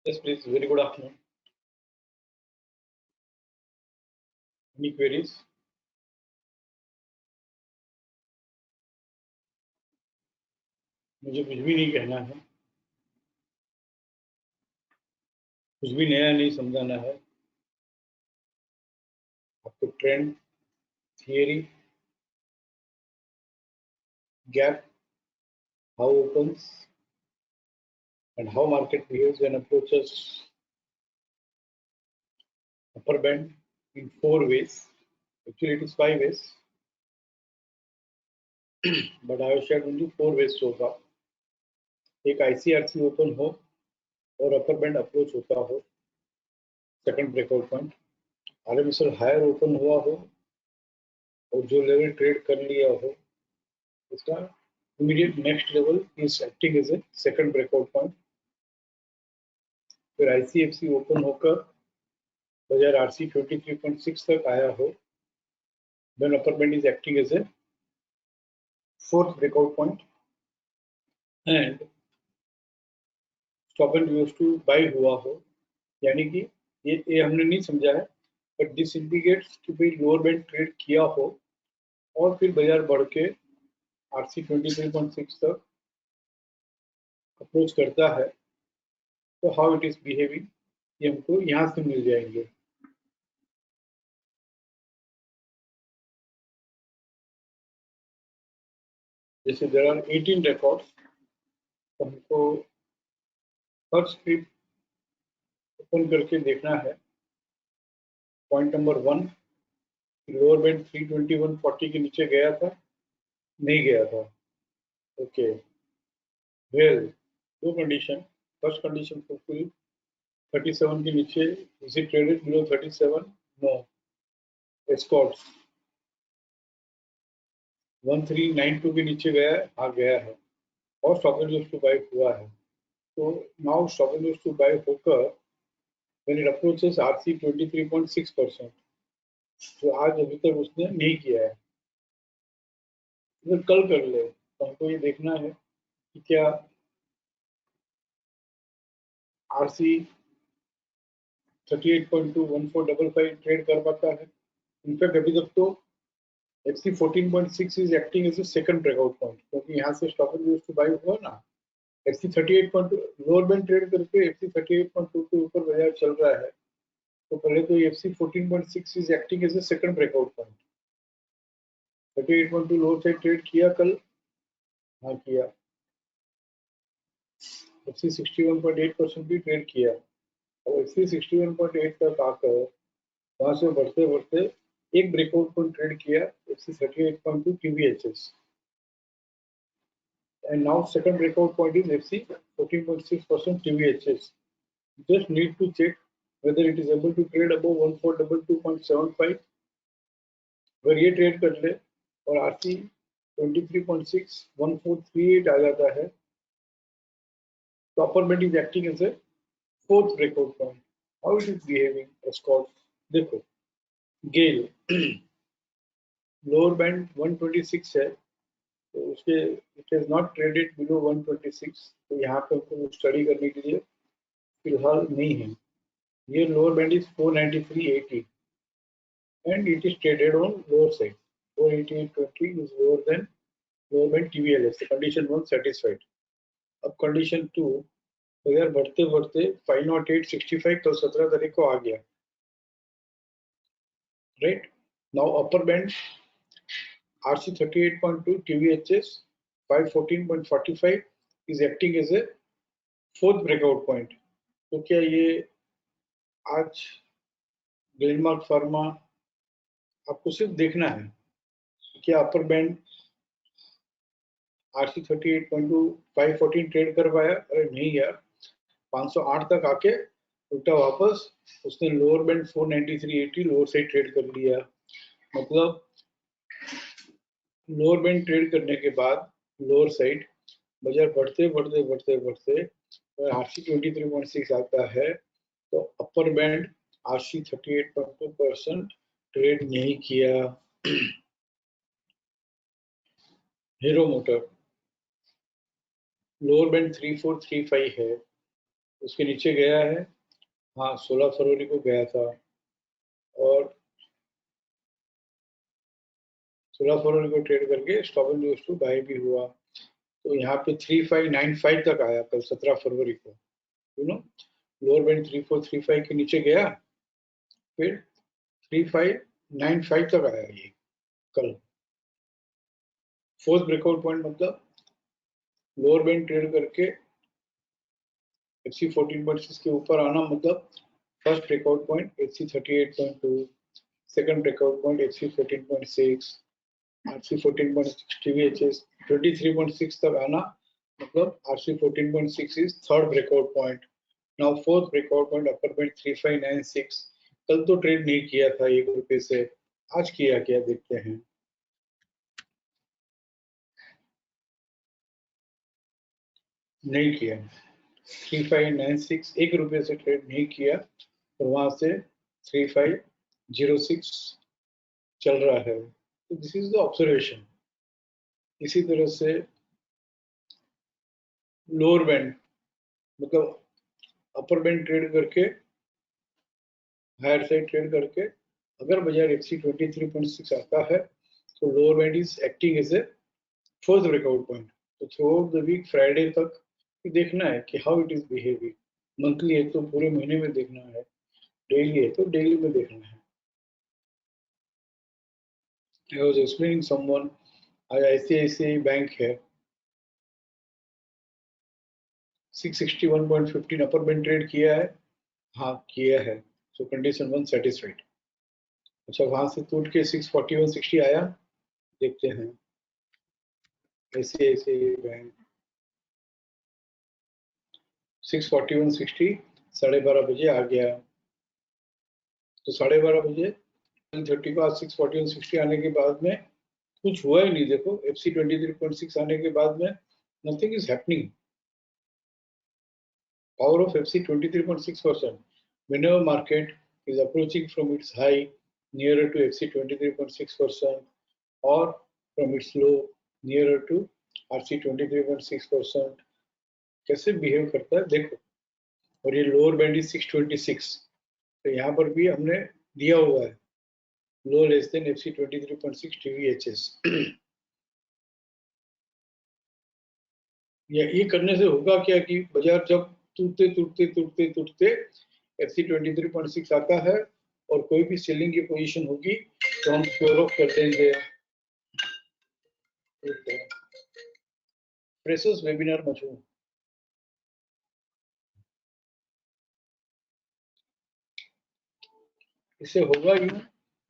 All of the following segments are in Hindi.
Yes, please. Very good afternoon. Any queries? मुझे कुछ भी नहीं कहना है, कुछ भी नया नहीं समझाना है। आपको trend, theory, gap, how opens and how market behaves and approaches upper band in 4 ways. Actually, it is 5 ways, but I have shared only 4 ways so far. एक ICRC ओपन हो और अपर बैंड अप्रोच होता हो, second breakout point, RMSL higher open हुआ हो और जो लेवल ट्रेड कर लिया हो, इसका immediate next level is acting as a second breakout point. फिर ICFC ओपन होकर बाजार RC 23.6 तक आया हो, then upper band is acting as a fourth breakout point and stop and use to buy हुआ हो, यानी कि ये हमने नहीं समझा है, बट दिस इंडिकेट्स कि भाई लोअर बैंड ट्रेड किया हो और फिर बाजार बढ़ के RC 23.6 तक अप्रोच करता है, तो हाउ इट इज बिहेविंग ये हमको यहाँ से मिल जाएंगे। जैसे देयर आर 18 रिकॉर्ड्स, तो हमको हर स्क्रिप्ट ओपन करके देखना है। पॉइंट नंबर 1, लोअर बैंड 321.40 के नीचे गया था, नहीं गया था। ओके, वेल दो कंडीशन, फर्स्ट कंडीशन फुलफिल, 37 के नीचे is it traded below 37? No. Escorts 1392 के नीचे गया है, हाँ गया है, और stop and use to buy हुआ है। तो now stop and use to buy होकर when it approaches RC 23.6%, जो आज अभी तक उसने नहीं किया है, अगर कल कर ले तो हमको ये देखना है कि क्या RC 38.21455 ट्रेड कर पाता है। इनफैक्ट अभी तक तो FC 14.6 is acting as a second breakout point, क्योंकि यहाँ से stop and use to buy हुआ ना। FC 38.2 लोअर बैंड ट्रेड करके FC 38.2 के ऊपर बाजार चल रहा है, तो पहले तो FC 14.6 is acting as a second breakout point. 38.2 lower side trade किया कल, हाँ किया। FC 61.8% भी ट्रेड किया, और FC 61.8 तक आकर वहां से बढ़ते बढ़ते एक ब्रेकआउट पॉइंट ट्रेड किया FC 38.2 TVHS, and now second breakout point is FC 14.6% TVHS. Just need to check whether it is able to trade above 1422.75। अगर ये ट्रेड कर ले और RC 23.6 1438 आ जाता है, तो upper band is acting as a fourth breakout point. How it is behaving? Escort, देखो गेल लोअर बैंड 126 है, तो उसके it is not traded below 126, तो यहाँ पे हमको स्टडी करने के लिए फिलहाल नहीं है। ये lower band is 493.80 and it is traded on lower side. 488.20 is lower than lower band TVLS. So condition 1 satisfied. अब कंडीशन 2, अगर बढ़ते बढ़ते 508.65 तो 17 तारीख को आ गया, right. Now upper band RC 38.2 TVHS 514.45 is acting as a fourth breakout point। तो क्या ये आज ग्लेनमार्क फार्मा, आपको सिर्फ देखना है क्या अपर बैंड RC 38.2 514 ट्रेड कर पाया? अरे नहीं यार, 508 तक आके उल्टा वापस उसने lower band 493.80 lower side trade कर लिया। मतलब लोअर बैंड ट्रेड करने के बाद लोअर साइड बाजार बढ़ते बढ़ते बढ़ते बढ़ते RC 23.6 आता है, तो अपर बैंड RC 38.2% ट्रेड नहीं किया। हीरो मोटर लोअर बैंड 3435 है, उसके नीचे गया है, हाँ 16 फरवरी को गया था, और 16 फरवरी को ट्रेड करके stop and use to buy भी हुआ। तो यहाँ पे 3595 तक आया कल 17 फरवरी को, यू नो, लोअर बैंड 3435 के नीचे गया, फिर 3595 तक आया ये कल। फोर्थ ब्रेकआउट पॉइंट मतलब लोअर बैंड ट्रेड करके FC 14.6 के ऊपर आना, मतलब first breakout point FC 38.2, second breakout point FC 14.6, RC 14.6 TVHS 23.6 तक आना, मतलब RC 14.6 is third breakout point. Now fourth breakout point upper band 3596. कल तो ट्रेड नहीं किया था ₹1 से, आज किया क्या देखते हैं। नहीं किया, 3596 ₹1 से ट्रेड नहीं किया, और वहां से 3506 चल रहा है। तो दिस इज द ऑब्जर्वेशन। इसी तरह से लोअर बैंड मतलब अपर बैंड ट्रेड करके, हायर साइड ट्रेड करके अगर बाजार FC 23.6 आता है तो lower band is acting as a first breakout point. तो throughout the week Friday तक देखना है कि how it is behaving. Monthly है तो पूरे महीने में देखना है, डेली है तो डेली में देखना है। आई वाज एक्सप्लेनिंग समवन, आज ICICI बैंक है 661.15 अपर बैंड ट्रेड किया है, हाँ किया है, सो कंडीशन 1 सेटिस्फाइड। अच्छा वहां से टूट के 641.60 आया, देखते हैं। ICICI बैंक 641.60 12:30 बजे आ गया, तो 12:30 बजे 10:30 को आज 641.60 आने के बाद में कुछ हुआ ही नहीं। देखो FC 23.6 आने के बाद में nothing is happening. Power of FC 23.6%. Whenever market is approaching from its high nearer to FC 23.6% or from its low nearer to RC 23.6%, कैसे बिहेव करता है देखो। और ये लोअर बैंड इज 626, तो यहाँ पर भी हमने दिया हुआ है लो लेस देन FC 23.6 TVHS। ये करने से होगा क्या कि बाजार जब टूटते टूटते टूटते टूटते FC 23.6 आता है और कोई भी सेलिंग की पोजीशन होगी तो हम क्योर ऑफ कर देंगे। फ्रेशर्स वेबिनार मशहूर, इससे होगा यूं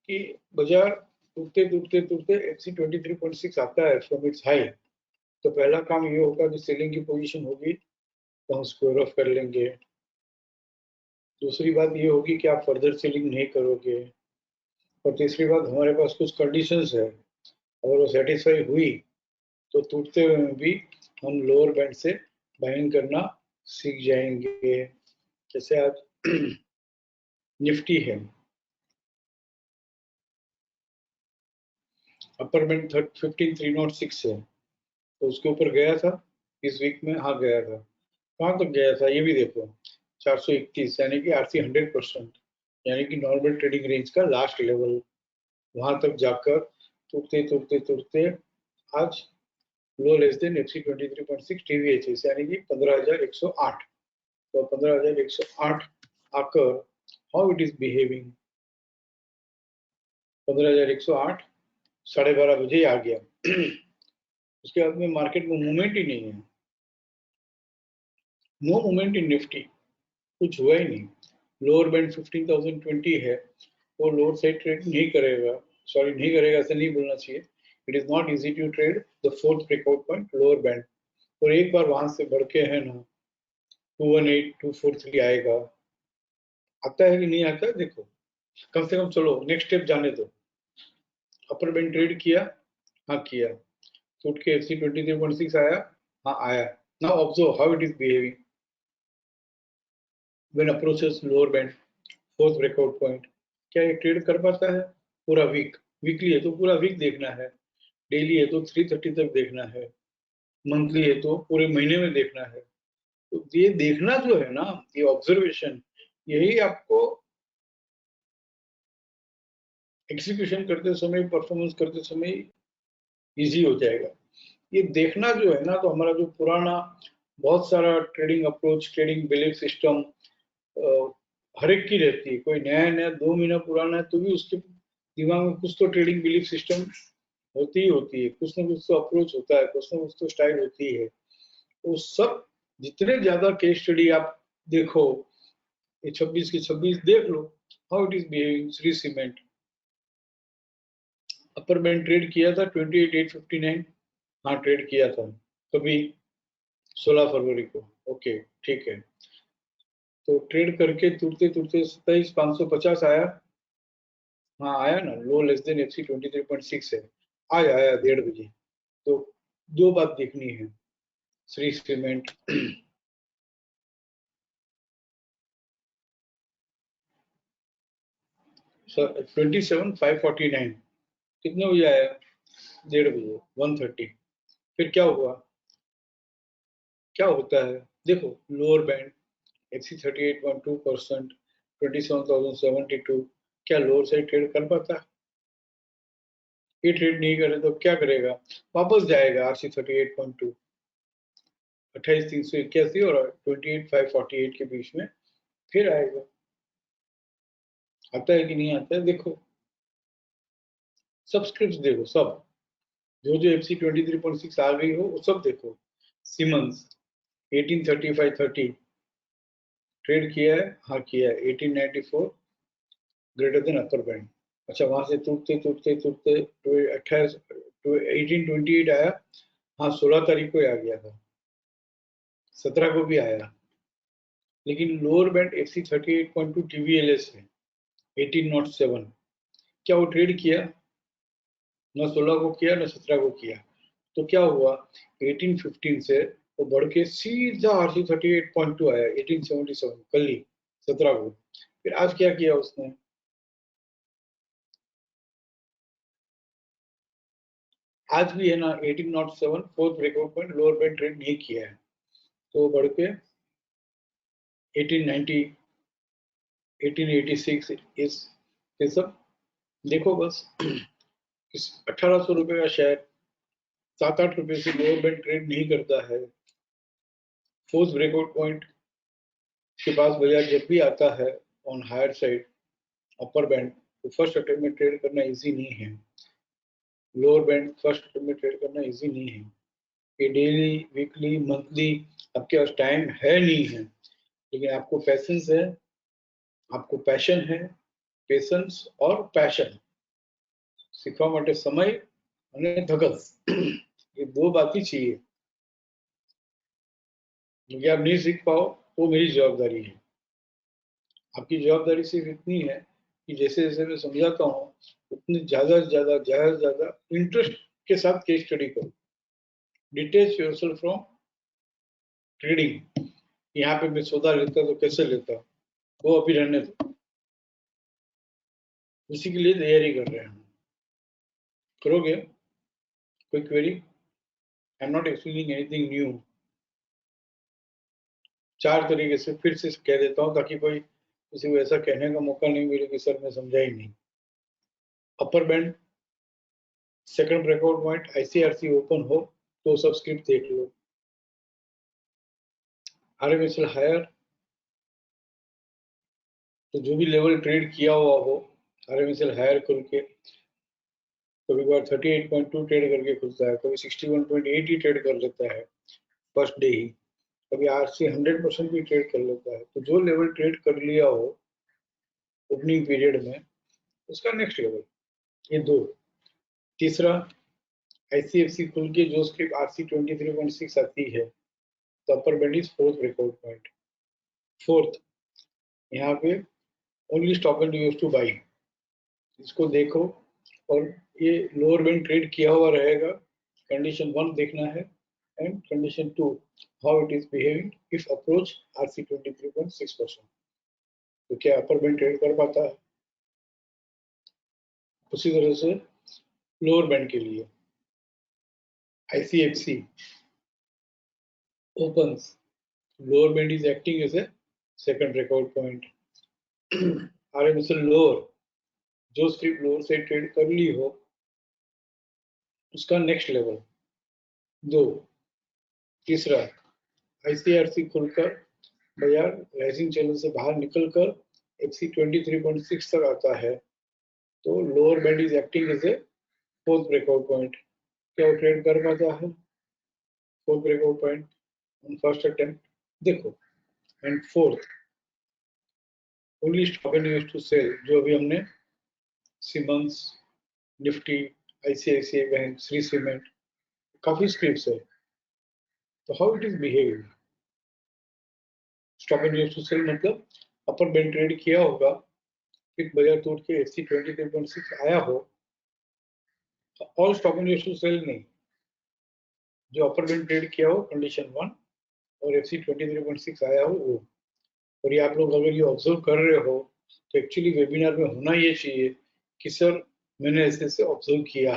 कि बाजार टूटते टूटते टूटते FC 23.6 आता है फ्रॉम इट्स हाई, तो पहला काम ये होगा कि सेलिंग की पोजीशन होगी तो हम स्क्वायर ऑफ कर लेंगे। दूसरी बात ये होगी कि आप फर्दर सेलिंग नहीं करोगे, और तीसरी बात हमारे पास कुछ कंडीशंस है, अगर वो सेटिस्फाई हुई तो टूटते हुए भी हम लोअर बैंड से बाइंग करना सीख जाएंगे। जैसे आज निफ्टी है, अपर बैंड 15306 है, तो उसके ऊपर गया था इस वीक में, हाँ गया था। कहाँ तक गया था ये भी देखो, 431, यानी कि RC 100%, यानी कि नॉर्मल ट्रेडिंग रेंज का लास्ट लेवल, वहां तक जाकर टूटते टूटते टूटते आज लो लेस देन FC 23.6 TVHS, यानी कि 15,108। तो 15,108 आकर हाउ इट इज बिहेविंग, 15,108 12:30 बजे आ गया। उसके बाद में मार्केट में मूवमेंट ही नहीं है, नो मूवमेंट इन निफ्टी, कुछ हुआ ही नहीं। लोअर बैंड 15,020 है, वो लोअर साइड ट्रेड नहीं करेगा, सॉरी नहीं करेगा ऐसा नहीं बोलना चाहिए, it is not easy to trade the fourth breakout point lower band. और एक बार वहां से बढ़ के है ना 218,243 आएगा, आता है कि नहीं आता है देखो, कम से कम चलो नेक्स्ट स्टेप जाने दो। अपर बैंड ट्रेड किया, हाँ किया, टूट के FC 23.6 आया, हाँ आया। Now observe how it is behaving when approaches lower band fourth breakout point. क्या ये ट्रेड कर पाता है पूरा वीक? वीकली है तो पूरा वीक देखना है, डेली है तो 330 तक देखना है, मंथली है तो पूरे महीने में देखना है। तो ये देखना जो है ना, ये ऑब्जर्वेशन, यही आपको एग्जीक्यूशन करते समय, परफॉर्मेंस करते समय इजी हो जाएगा। ये देखना जो है ना, तो हमारा जो पुराना बहुत सारा trading approach, trading belief system हर एक की रहती है। कोई नया नया 2 महीना पुराना है तो भी उसके दिमाग में कुछ तो ट्रेडिंग बिलीफ सिस्टम होती ही होती है, कुछ ना कुछ तो अप्रोच होता है, कुछ ना कुछ तो स्टाइल होती है। तो सब जितने ज्यादा केस स्टडी आप देखो, ये 26 की 26 देख लो, how it is behaving. Shree cement upper band trade किया था 28,859, हाँ ट्रेड किया था कभी 16 फरवरी को, ओके ठीक है। तो ट्रेड करके टूटते टूटते 27,550 आया, हाँ आया ना, लो लेस देन FC 23.6 है, आया आया 1:30 बजे। तो दो बात देखनी है, श्री सीमेंट 27,549 कितने बजे आया, 1:30 बजे, 1:30। फिर क्या हुआ, क्या होता है देखो, लोअर बैंड FC 38.2%, 27,072, क्या लोअर साइड ट्रेड कर पाता है? ये ट्रेड नहीं करे तो क्या करेगा, वापस जाएगा RC 38.2, 28,381 और 28,548 के बीच में फिर आएगा। आता है कि नहीं आता है देखो, सब स्क्रिप्ट देखो, सब जो जो FC 23.6 आ गई हो वो सब देखो। सिमंस 1835.30 ट्रेड किया है, हाँ किया है, 1894 ग्रेटर देन अपर बैंड। अच्छा वहां से टूटते टूटते टूटते 28 1828 आया, हाँ 16 तारीख को ही आ गया था, 17 को भी आया। लेकिन लोअर बैंड FC 38.2 TVLS है 1807, क्या वो ट्रेड किया? न 16 को किया न 17 को किया। तो क्या हुआ, 1815 से वो बढ़ के सीधा RC 38.2 आया 1877, कल ही 17 को। फिर आज क्या किया उसने, आज भी है ना 1807 fourth breakout point, lower band trade नहीं किया है, तो बढ़ के 1890, 1886 इस, ये सब देखो बस। 1800 रुपए का शेयर 7-8 रुपए से लोअर बैंड ट्रेड नहीं करता है। फोर्थ ब्रेकआउट पॉइंट के पास बाजार जब भी आता है on higher side upper band, तो फर्स्ट अटेम्प्ट में ट्रेड करना इजी नहीं है। लोअर बैंड फर्स्ट अटेम्प्ट में ट्रेड करना इजी नहीं है। ये डेली, वीकली, मंथली आपके पास टाइम है नहीं है, लेकिन आपको पैसेंस है, आपको पैशन है, पेशेंस और पैशन, શીખવા માટે સમય અને ધગસ, ये दो बात ही चाहिए। क्योंकि आप नहीं सीख पाओ तो मेरी जवाबदारी है। आपकी जवाबदारी सिर्फ इतनी है कि जैसे जैसे मैं समझाता हूँ उतनी ज्यादा से ज्यादा, ज्यादा से ज्यादा इंटरेस्ट के साथ केस स्टडी करो। Detach yourself from trading. यहाँ पे मैं सौदा लेता तो कैसे लेता, वो अभी रहने दो, उसी के लिए तैयारी कर रहे हैं हम। करोगे? कोई query? I am not explaining anything new. 4 तरीके से फिर से कह देता हूँ ताकि कोई किसी को ऐसा कहने का मौका नहीं मिले कि सर मैं समझा ही नहीं। Upper band second breakout point ICRC open हो तो सब स्क्रिप्ट देख लो। RMSL हायर, तो जो भी लेवल ट्रेड किया हुआ हो RMSL हायर करके, कभी बार 38.2 ट्रेड करके खुलता है, कभी 61.8 ही ट्रेड कर लेता है फर्स्ट डे ही, कभी RC 100% भी ट्रेड कर लेता है। तो जो लेवल ट्रेड कर लिया हो ओपनिंग पीरियड में, उसका नेक्स्ट लेवल, ये दो। तीसरा, ICFC खुल के जो स्क्रिप्ट RC 23.6 आती है, तो अपर band is fourth breakout point. Fourth, यहाँ पे only stop and use to by, इसको देखो। और ये लोअर बैंड ट्रेड किया हुआ रहेगा, कंडीशन 1 देखना है, and condition 2 how it is behaving if approach RC 23.6%। तो क्या अपर बैंड ट्रेड कर पाता है? उसी तरह से लोअर बैंड के लिए ICFC opens lower band is acting as a second breakout point. RMSL lower, जो स्ट्रिप लोअर से ट्रेड कर ली हो उसका नेक्स्ट लेवल 2। तीसरा, ICRC खुलकर बाजार राइजिंग चैनल से बाहर निकलकर FC 23.6 तक आता है तो lower band is acting as a fourth breakout point. क्या वो ट्रेड कर पाता है fourth breakout point on first attempt? देखो, and fourth, only stop and use to sell, जो अभी हमने Siemens, Nifty, ICICI bank, Shree cement, काफी स्क्रिप्ट्स है, तो how it is behaving. Stop and use to sell मतलब अपर बैंड ट्रेड किया होगा, फिर बाजार तोड़ के FC 23.6 आया हो, all stop and use to sell नहीं, जो अपर बैंड ट्रेड किया हो कंडीशन 1 और FC 23.6 आया हो वो। और ये आप लोग अगर ये ऑब्जर्व कर रहे हो तो एक्चुअली वेबिनार में होना ये चाहिए कि सर मैंने ऐसे ऐसे ऑब्जर्व किया,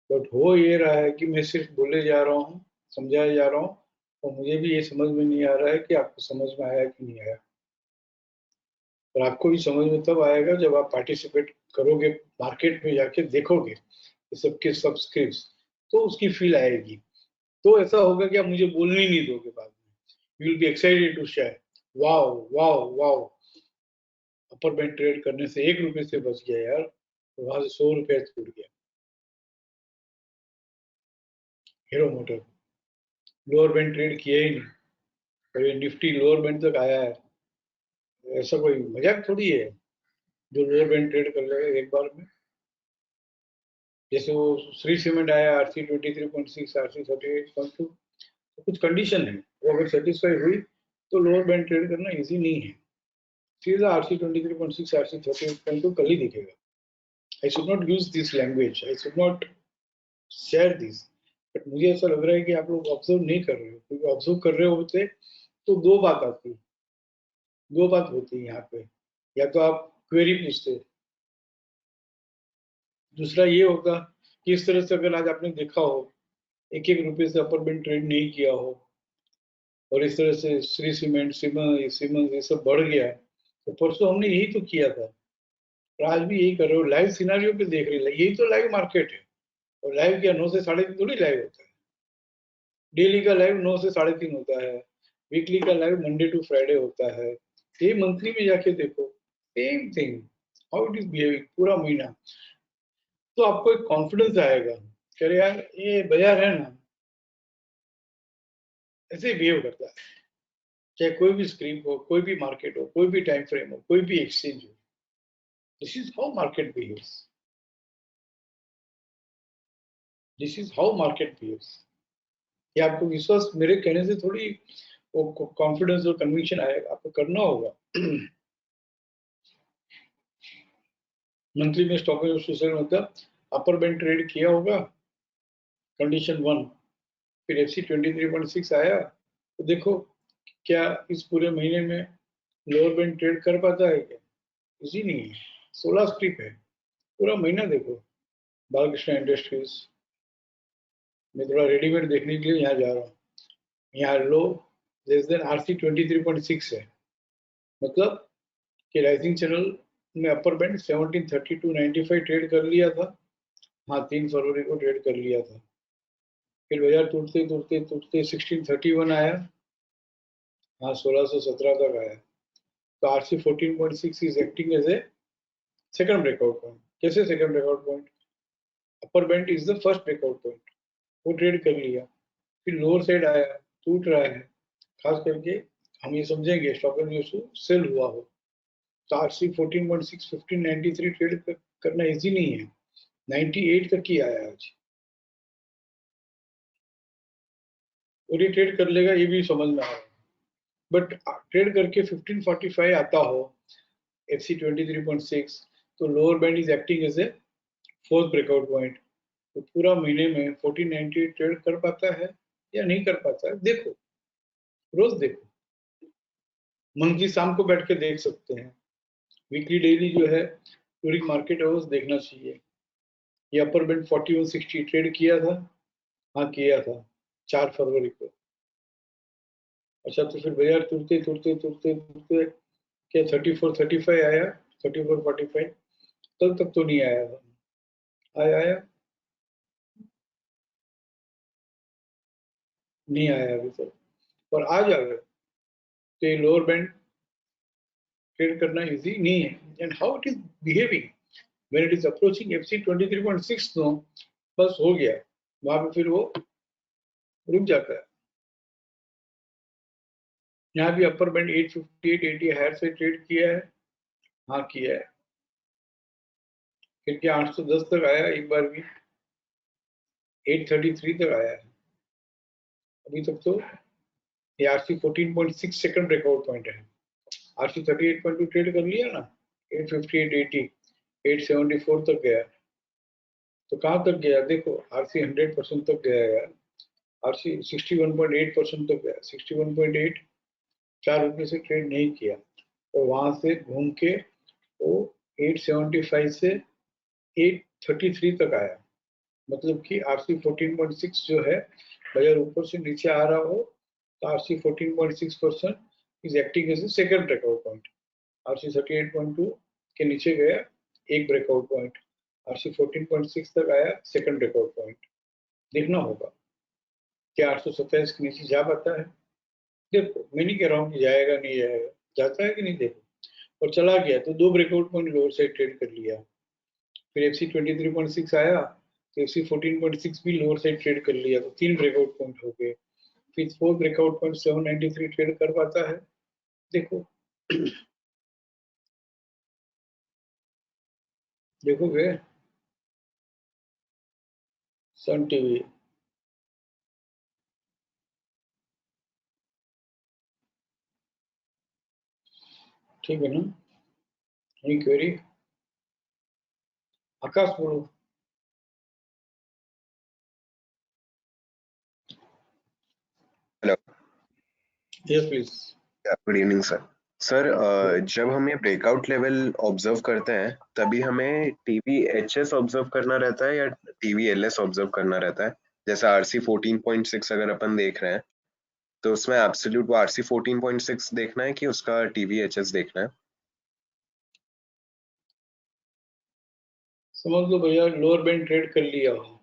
बट हो ये रहा है कि मैं सिर्फ बोले जा रहा हूँ, समझाया जा रहा हूँ, और मुझे भी ये समझ में नहीं आ रहा है कि आपको समझ में आया कि नहीं आया। और आपको भी समझ में तब आएगा जब आप पार्टिसिपेट करोगे, मार्केट में जाके देखोगे ये सबके सब स्क्रिप्ट्स, तो उसकी फील आएगी। तो ऐसा होगा कि आप मुझे बोलने ही नहीं दोगे बाद में। You will be excited to share, wow wow wow, upper band trade करने से 1 रुपए से बच गया यार, तो वहां से 100 रुपए छूट गया। Hero motor lower band trade किया ही नहीं और ये निफ्टी लोअर बैंड तक आया है, ऐसा कोई मजाक थोड़ी है जो लोअर बैंड ट्रेड कर लेगा एक बार में। जैसे वो श्री सीमेंट आया RC 23.6, RC 38.2, तो कुछ कंडीशन है, वो अगर सेटिस्फाई हुई तो लोअर बैंड ट्रेड करना इजी नहीं है। सीधा RC 23.6, RC 38.2 कल ही दिखेगा। I should not use this language, I should not share this, but मुझे ऐसा लग रहा है कि आप लोग ऑब्जर्व नहीं कर रहे हो, क्योंकि ऑब्जर्व कर रहे होते तो दो बात होती है यहाँ पे, या तो आप क्वेरी पूछते, दूसरा ये होगा कि इस तरह से अगर आज आपने देखा हो 1-1 रुपए से अपर बैंड ट्रेड नहीं किया हो और इस तरह से श्री सीमेंट, सीमेंस ये सब बढ़ गया, तो परसों हमने यही तो किया था और आज भी यही कर रहे हो, लाइव सिनारियो पे देख रहे हैं, यही तो लाइव मार्केट है। और लाइव क्या 9 से 3:30 थोड़ी लाइव होता है, डेली का लाइव 9 से 3:30 होता है, वीकली का लाइव मंडे टू फ्राइडे होता है, ये मंथली में जाके देखो same thing, how it is behaving पूरा महीना। तो आपको एक कॉन्फिडेंस आएगा कि अरे यार ये बाजार है ना, ऐसे ही बिहेव करता है, चाहे कोई भी स्क्रीन हो, कोई भी मार्केट हो, कोई भी टाइम फ्रेम हो, कोई भी एक्सचेंज हो, this is how market behaves, this is how market behaves. ये आपको विश्वास मेरे कहने से थोड़ी वो कॉन्फिडेंस और कन्विक्शन आएगा, आपको करना होगा। मंथली में स्टॉक एक्सचेंज मतलब अपर बैंड ट्रेड किया होगा कंडीशन 1, फिर FC 23.6 आया, तो देखो क्या इस पूरे महीने में लोअर बैंड ट्रेड कर पाता है क्या? इजी नहीं है, 16 स्ट्रिप है, पूरा महीना देखो। बालकृष्ण इंडस्ट्रीज में थोड़ा रेडीमेड देखने के लिए यहाँ जा रहा हूँ, यहाँ लो लेस देन RC 23.6 है, मतलब कि राइजिंग चैनल में अपर बैंड 1732.95 ट्रेड कर लिया था, हाँ 3 फरवरी को ट्रेड कर लिया था, फिर बाजार टूटते टूटते टूटते 1631 आया, हाँ 1617 तक आया, तो RC 14.6 is acting as a second breakout point. कैसे second breakout point? Upper band is the first breakout point, वो ट्रेड कर लिया, फिर लोअर साइड आया, टूट रहा है, खास करके हम ये समझेंगे स्टॉक एक्सचेंज सेल हुआ हो, तो RC 14.6 1593 ट्रेड करना इजी नहीं है, 98 तक ही आया आज, और ये ट्रेड कर लेगा ये भी समझ में आ रहा है, बट ट्रेड करके 1545 आता हो FC 23.6, तो lower band is acting as a fourth breakout point, तो पूरा महीने में 1498 ट्रेड कर पाता है या नहीं कर पाता है, देखो रोज देखो, मंथली शाम को बैठ के देख सकते हैं, वीकली डेली जो है पूरी मार्केट अवर्स देखना चाहिए। ये अपर बैंड 4160 ट्रेड किया था, हाँ किया था 4 फरवरी को, अच्छा, तो फिर बाजार तुरते तुरते तुरते तुरते क्या 34-35 आया, 34-45 कल तक तो नहीं आया था। आया नहीं आया अभी तक, पर आ जाएगा। तो ये लोअर बैंड ट्रेड करना इजी नहीं है। And how it is behaving when it is approaching FC 23.6, तो बस हो गया, वहां पे फिर वो रुक जाता है। यहाँ भी अपर बैंड 858 80 हायर से ट्रेड किया है, हाँ किया है, फिर क्या 810 तक आया, एक बार भी 833 तक आया है। अभी तक तो ये RC 14.6 सेकंड ब्रेकआउट पॉइंट है। RC 38.2 ट्रेड कर लिया ना, 858 80 874 तक गया, तो कहाँ तक गया देखो, RC 100% तक गया यार। RC 61.8% तक गया, 61.8, ₹4 से ट्रेड नहीं किया, और वहां से घूम के वो 875 से 833 तक आया। मतलब कि RC 14.6 जो है, बाजार ऊपर से नीचे आ रहा हो तो RC 14.6% is acting as a second breakout point. RC 38.2 के नीचे गया, एक ब्रेकआउट पॉइंट, RC 14.6 तक आया, सेकंड ब्रेकआउट पॉइंट। देखना होगा क्या 827 के नीचे जा पाता है। देखो, मैं नहीं कह रहा हूँ कि जाएगा नहीं जाएगा, जाता है कि नहीं देखो, और चला गया तो दो breakout point lower side trade कर लिया। फिर FC 23.6 आया तो FC 14.6 भी लोअर साइड ट्रेड कर लिया, तो तीन ब्रेकआउट पॉइंट हो गए। फिर फोर ब्रेकआउट पॉइंट 793 ट्रेड कर पाता है, देखो देखोगे सन टीवी। ठीक है ना, एनी क्वेरी? आकाश बोलो। Hello. Yes please. Good evening sir. Sir, जब हम ये ब्रेकआउट लेवल ऑब्जर्व करते हैं तभी हमें TVHS ऑब्जर्व करना रहता है या TVLS ऑब्जर्व करना रहता है? जैसे RC 14.6 अगर अपन देख रहे हैं तो उसमें एब्सोल्यूट वो RC 14.6 देखना है कि उसका TVHS देखना है? समझ लो भैया, लोअर बैंड ट्रेड कर लिया हो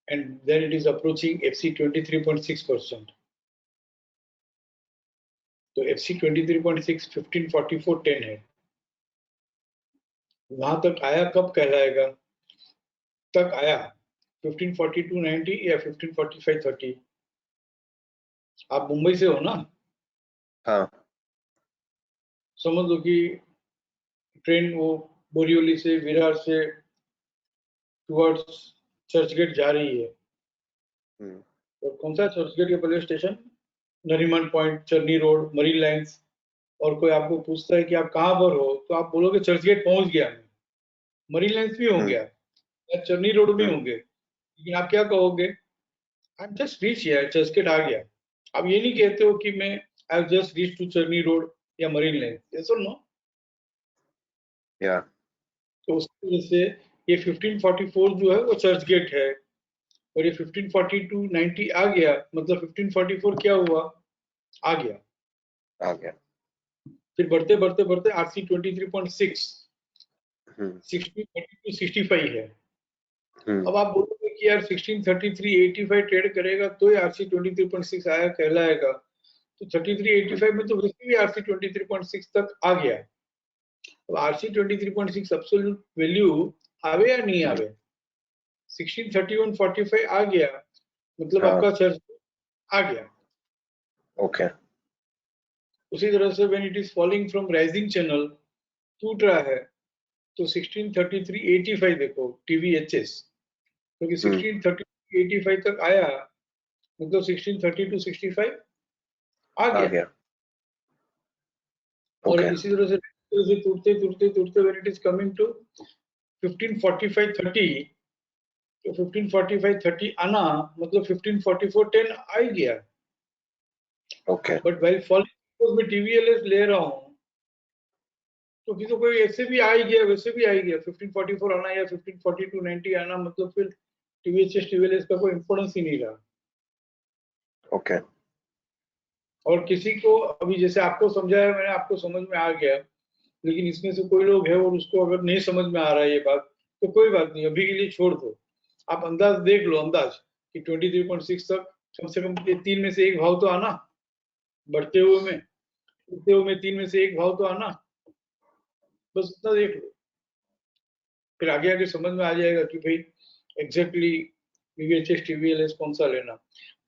and then it is approaching FC 23.6%। तो FC 23.6 1544.10 है, वहां तक आया कब कहलाएगा, तक आया 1542.90 या 1545.30। आप मुंबई से हो ना, हाँ। समझ लो कि ट्रेन वो बोरिवली से, विरार से टुवर्ड्स चर्चगेट जा रही है। हम्म। और कौन सा चर्चगेट के पहले स्टेशन, नरीमन पॉइंट, चरनी रोड, मरीन लाइंस। और कोई आपको पूछता है कि आप कहाँ पर हो, तो आप बोलोगे चर्चगेट पहुंच गया मैं, मरीन लाइंस भी हो हम्म। गया या चरनी रोड में हम्म। होंगे, लेकिन आप क्या कहोगे, I am just reach here, Churchgate आ गया। आप ये नहीं कहते हो कि मैं I have just reach to Charni road या मरीन लाइन, यस और नो? या। तो उसकी वजह से ये 1544 जो है वो चर्चगेट है, और ये 1542.90 आ गया, मतलब 1544 क्या हुआ, आ गया। आ गया। फिर बढ़ते बढ़ते बढ़ते RC 23.6 हम्म। 1632-65 है। हम्म। अब आप बोलोगे कि यार 1633.85 ट्रेड करेगा तो ये RC 23.6 आया कहलाएगा, तो 33.85 में तो वैसे भी RC 23.6 तक आ गया। अब RC 23.6 एब्सोल्यूट वैल्यू आवे या नहीं हम्म। आवे, 1631.45 आ गया, मतलब हाँ। आपका चर्च आ गया। ओके। उसी तरह से when it is falling from rising channel, टूट रहा है, तो 1633.85 देखो TVHS, क्योंकि हम्म। 1633.85 तक आया, मतलब 1632-65 आ आ गया। गया। और ओके। इसी तरह से टूटते टूटते टूटते when it is coming to 1545-30, तो 1545-30 आना, मतलब 1544.10 आ ही गया। ओके। बट वाइल फॉलिंग में TVLS ले रहा हूँ, तो किसी कोई ऐसे भी आ ही गया, वैसे भी आ ही गया, 1544 आना या 1542.90 आना, मतलब फिर TVHS TVLS का कोई इंपॉर्टेंस ही नहीं रहा। ओके। और किसी को अभी जैसे आपको समझाया मैंने, आपको समझ में आ गया, लेकिन इसमें से कोई लोग है और उसको अगर नहीं समझ में आ रहा है ये बात, तो कोई बात नहीं, अभी के लिए छोड़ दो। आप अंदाज देख लो, अंदाज कि 23.6 तक कम से कम ये तीन में से एक भाव तो आना, बढ़ते हुए में, उठते हुए में तीन में से एक भाव तो आना, बस इतना देख लो। फिर आगे आगे समझ में आ जाएगा कि भाई एग्जैक्टली टीवीएचएस टीवीएलएस कौन सा लेना।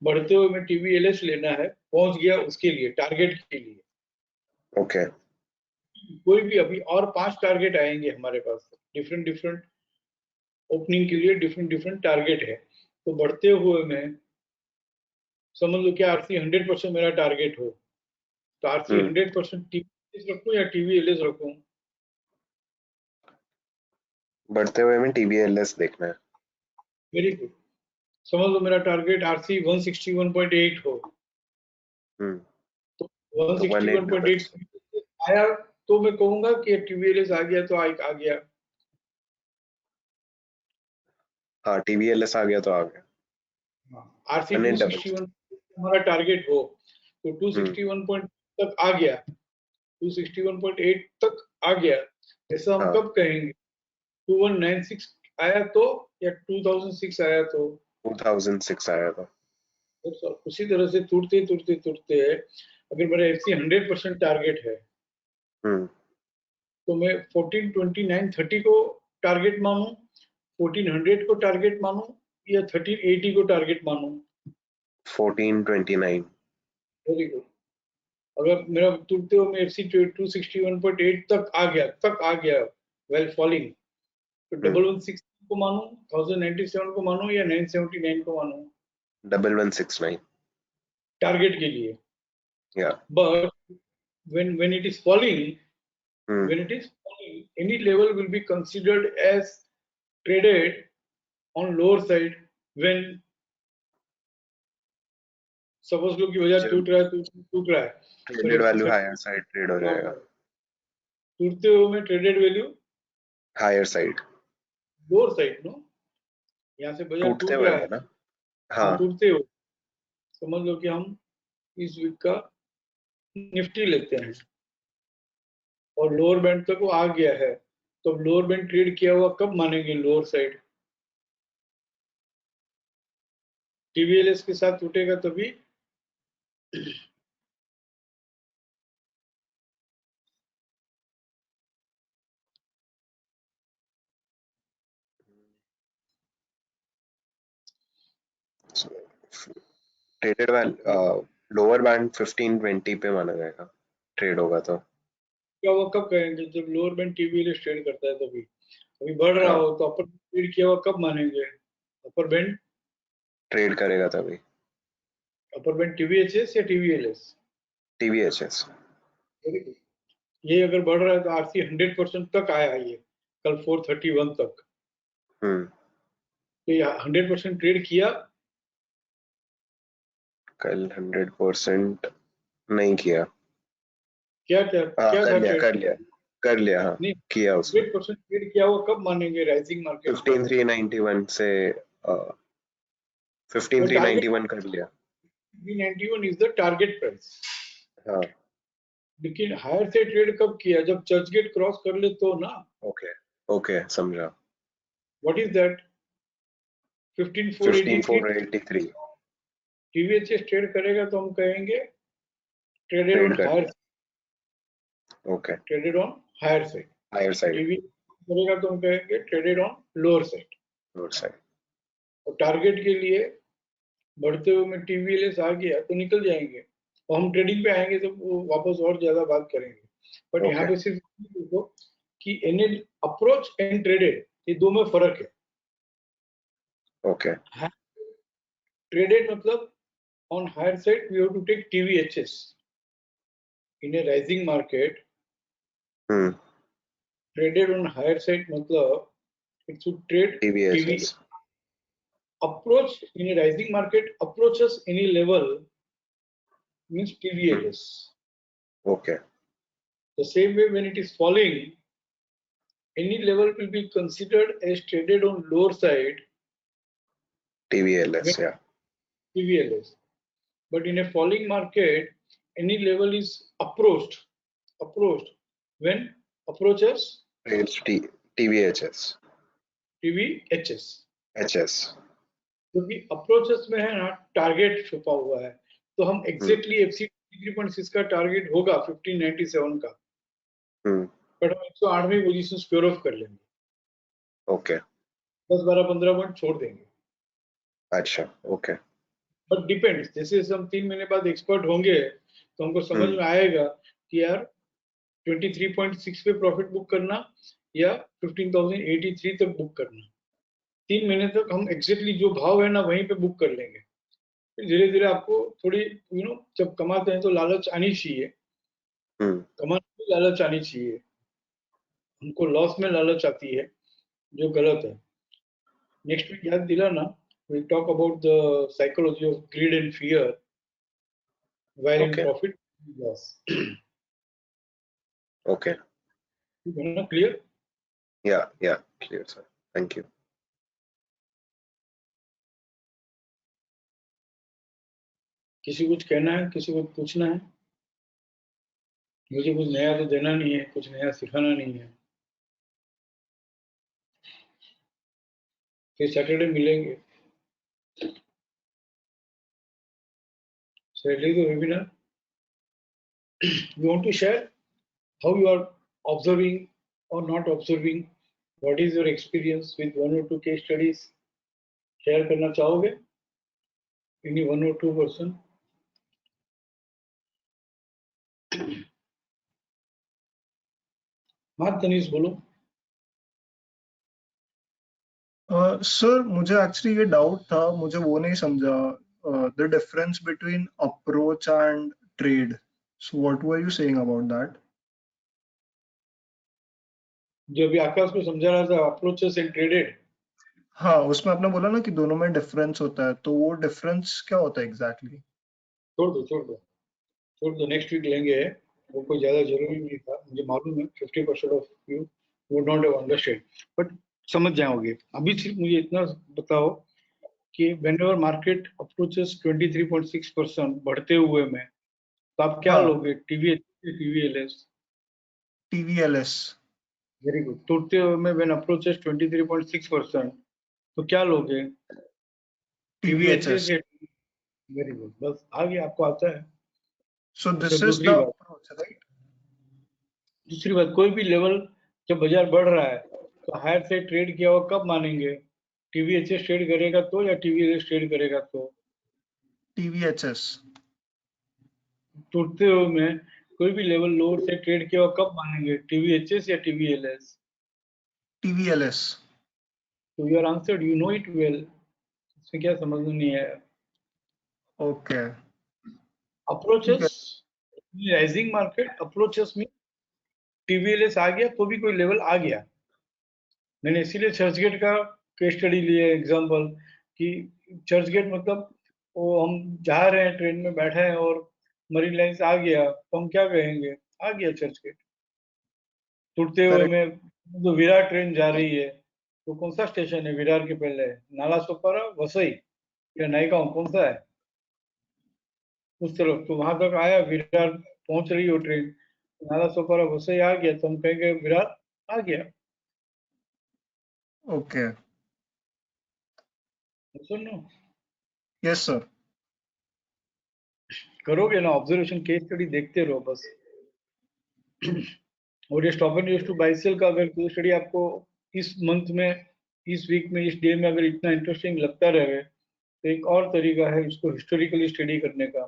बढ़ते हुए में टीवीएलएस लेना है, पहुंच गया उसके लिए, टारगेट के लिए। ओके कोई भी अभी और 5 टारगेट आएंगे हमारे पास, डिफरेंट डिफरेंट ओपनिंग के लिए डिफरेंट डिफरेंट टारगेट है। तो बढ़ते हुए में समझ लो कि आरसी 100% मेरा टारगेट हो, तो आरसी 100% टीवीएलएस रखूं या टीवीएलएस रखूं? बढ़ते हुए में टीबीएलएस देखना है। Very good. समझ लो मेरा टारगेट आरसी 161.8 हो, हम्म तो तो 18 161.8 आया तो मैं कहूंगा कि टीवीएलएस आ गया तो आ गया। हाँ टीबीएलएस आ गया तो आ गया। RC one two eight double sixty one हमारा टारगेट हो, तो हम्म 261 पॉइंट तक आ गया, 261.8 तक आ गया, ऐसा हम हाँ कब कहेंगे? 2196 आया तो, या 2006 आया तो? 2006 आया था। तो उसी तरह से टूटते टूटते टूटते अगर मेरा एफसी 100% टारगेट है, हम्म तो मैं 142930 को टारगेट मानूं, 1400 को टारगेट मानूं, या 1380 को टारगेट मानूं? 1429 वेरी गुड। अगर मेरा टूटते हुए एफसी 261.8 तक आ गया वेल फॉलिंग, तो हम्म 116 को मानूं, 1097 को मानूं, या 979 को मानूं 1169 टारगेट के लिए? या but when it is falling, hmm when it is falling, any level will be considered as traded on lower side when suppose लो कि बाजार जब टूट रहा है, टूट रहा है, traded value higher side trade हो हाँ, जाएगा। टूटते हुए में traded value higher side lower side, no, यहाँ से बाजार टूटते टूट हुए रहा में है, ना। हाँ हाँ टूटते हुए, समझ लो कि हम इस वीक का निफ्टी लेते हैं और लोअर बैंड तक वो आ गया है, तो लोअर बैंड ट्रेड किया हुआ कब मानेंगे लोअर साइड? टीवीएलएस के साथ टूटेगा तभी। ट्रेडेड वैल्यू लोअर बैंड 1520 पे माना जाएगा ट्रेड होगा तो। क्या हुआ कब कहेंगे? जब लोअर बैंड टीवीएलएस ट्रेड करता है तभी। अभी बढ़ रहा हाँ हो तो अपर ट्रेड किया हुआ कब मानेंगे? अपर बैंड, ट्रेड करेगा तभी। अपर बैंड टीवीएचएस या टीवीएलएस? टीवीएचएस वेरी गुड। ये अगर बढ़ रहा है तो आरसी 100% तक आया, ये कल 431 तक, हम्म तो ये 100% ट्रेड किया? कल 100% नहीं किया। क्या क्या हाँ क्या कर था लिया ट्रेड? कर लिया कर लिया हाँ नहीं, किया उसने। 100% ट्रेड किया हुआ कब मानेंगे राइजिंग मार्केट में? 15391 से वो टारगेट 15391 कर लिया। 391 इज द टारगेट प्राइस। हाँ लेकिन हायर से ट्रेड कब किया? जब चर्च गेट क्रॉस कर ले तो ना। ओके ओके समझा। What is that? 15483। 15483 TVHS trade करेगा तो हम कहेंगे ट्रेडेड ट्रेड ऑन कर हायर, लिया। Okay traded on higher side. Higher side TV करेगा तो हम कहेंगे traded on lower side. Lower side और टारगेट के लिए बढ़ते हुए में टीवीएलएस आ गया तो निकल जाएंगे, और हम ट्रेडिंग पे आएंगे तो वो वापस और ज्यादा बात करेंगे। बट यहाँ ओके पे सिर्फ देखो कि एनएल अप्रोच एंड ट्रेडेड, ये दो में फर्क है। ओके ट्रेडेड मतलब on higher side we have to take TVHS. In a rising market, hmm traded on higher side मतलब it should trade TV. टीवीएचएस Approach in a rising market, approaches any level means TVHS. Okay The same way when it is falling, any level will be considered as traded on lower side when टीवीएलएस या TVLS. But in a falling market, any level is approached when approaches Trades TVHS TVHS, HS। क्योंकि अप्रोचेस में है ना टारगेट छुपा हुआ है, तो हम एग्जैक्टली FC 3.6 का टारगेट होगा 1597 का, बट हम 108वीं पोजीशन स्क्वायर ऑफ कर लेंगे, ओके 10-12-15 पॉइंट छोड़ देंगे। अच्छा ओके बट डिपेंड्स, जैसे हम 3 महीने बाद एक्सपर्ट होंगे तो हमको समझ में आएगा कि यार 23.6 पे प्रॉफिट बुक करना या 15,083 तक बुक करना। 3 महीने तक हम एग्जैक्टली जो भाव है ना वहीं पे बुक कर लेंगे। फिर धीरे धीरे आपको थोड़ी जब कमाते हैं तो लालच आनी चाहिए, कमाने में लालच आनी चाहिए, हमको लॉस में लालच आती है जो गलत है। नेक्स्ट वीक याद दिलाना, we'll talk about the psychology of greed and fear while in Okay. profit loss. Okay. Clear? Yeah, clear, sir. Thank you. किसी कुछ कहना है, किसी को पूछना है? मुझे कुछ नया तो देना नहीं है, कुछ नया सिखाना नहीं है। फिर सैटरडे मिलेंगे, Saturday the webinar. You want to share how you are observing or not observing? What is your experience with 1 or 2 case studies? Share करना चाहोगे? Any 1 or 2 person? हाँ तनीष बोलो। सर मुझे एक्चुअली ये डाउट था, मुझे वो नहीं समझा the difference between approach and trade, so what were you saying about that? जो अभी आकाश को समझा रहा था, अप्रोचेस एंड ट्रेडेड। हाँ, उसमें आपने बोला ना कि दोनों में डिफरेंस होता है, तो वो डिफरेंस क्या होता है एग्जैक्टली? छोड़ दो, नेक्स्ट वीक लेंगे। वो कोई ज्यादा जरूरी नहीं था, मुझे मालूम है 50% of you would not have understand, but समझ जाओगे। अभी सिर्फ मुझे इतना बताओ कि व्हेनेवर मार्केट अप्रोचेस 23.6% बढ़ते हुए में, तो आप क्या हाँ, लोगे? TVLS? TVLS। Very good. टूटते हुए में व्हेन अप्रोचेस 23.6%, तो क्या लोगे? TVHS। TVHS या? वेरी गुड, बस आगे आपको आता है। सो अच्छा, दिस इज द दूसरी बात, अप्रोच, राइट? कोई भी लेवल जब बाजार बढ़ रहा है तो हायर से ट्रेड किया हुआ कब मानेंगे? TVHS ट्रेड करेगा तो या TVLS ट्रेड करेगा तो? TVHS। टूटते हुए में कोई भी लेवल लोअर से ट्रेड किया हुआ कब मानेंगे? TVHS या TVLS? TVLS। तो you are answered, you know it well, इसमें क्या समझ में नहीं है। ओके, ठीक अप्रोचेस है। राइजिंग मार्केट, अप्रोचेस में TVLS आ गया तो भी कोई लेवल आ गया। मैंने इसीलिए चर्चगेट का केस स्टडी लिया एग्जांपल, कि चर्चगेट मतलब वो हम जा रहे हैं, ट्रेन में बैठे हैं और मरीन लाइन्स आ गया, तो हम क्या कहेंगे? आ गया चर्चगेट। टूटते हुए करेक्ट। में जो विरार ट्रेन जा रही है, तो कौन सा स्टेशन है विरार के पहले? नाला सोपारा, वसई या नायगांव, कौन सा है उस तरफ? तो वहां तक आया, विरार पहुंच रही हो ट्रेन, नाला सोपारा वसई आ गया, तो हम कहेंगे विरार आ गया। ओके। सुनो, यस सर। करोगे ना ऑब्जर्वेशन, केस स्टडी देखते रहो बस। और ये stop and use to buy sell का अगर केस स्टडी आपको इस मंथ में, इस वीक में, इस डे में अगर इतना इंटरेस्टिंग लगता रहे, तो एक और तरीका है इसको हिस्टोरिकली स्टडी करने का।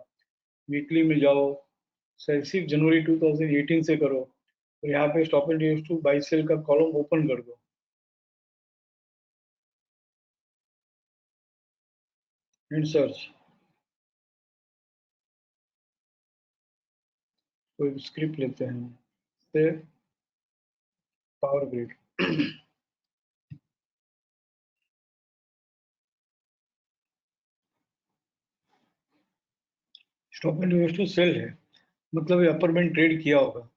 वीकली में जाओ, सिर्फ जनवरी 2018 से करो, तो यहाँ पे stop and use to buy sell का कॉलम ओपन कर दो एंड सर्च। कोई स्क्रिप्ट लेते हैं से Power Grid. Stop and use to sell है, मतलब ये अपर बैंड ट्रेड किया होगा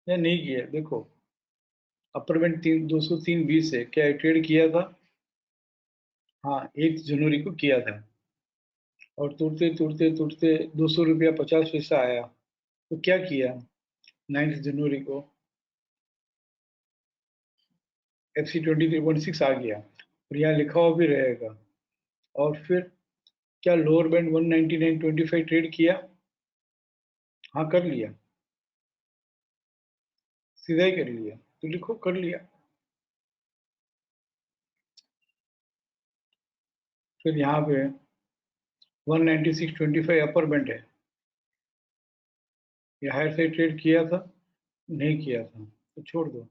या नहीं किया? देखो, अपर बैंड 203.20 है, क्या ट्रेड किया था? हाँ, 1 जनवरी को किया था। और टूटते टूटते टूटते 200 रुपया 50 पैसा आया। तो क्या किया 9 जनवरी को FC 23.6 आ गया और यहाँ लिखा हुआ भी रहेगा। और फिर क्या लोअर बैंड 199.25 ट्रेड किया? हाँ कर लिया, सीधा ही कर लिया, तो लिखो कर लिया। फिर यहाँ पे 196.25 अपर बैंड है, ये हायर साइड ट्रेड किया था? नहीं किया था, तो छोड़ दो।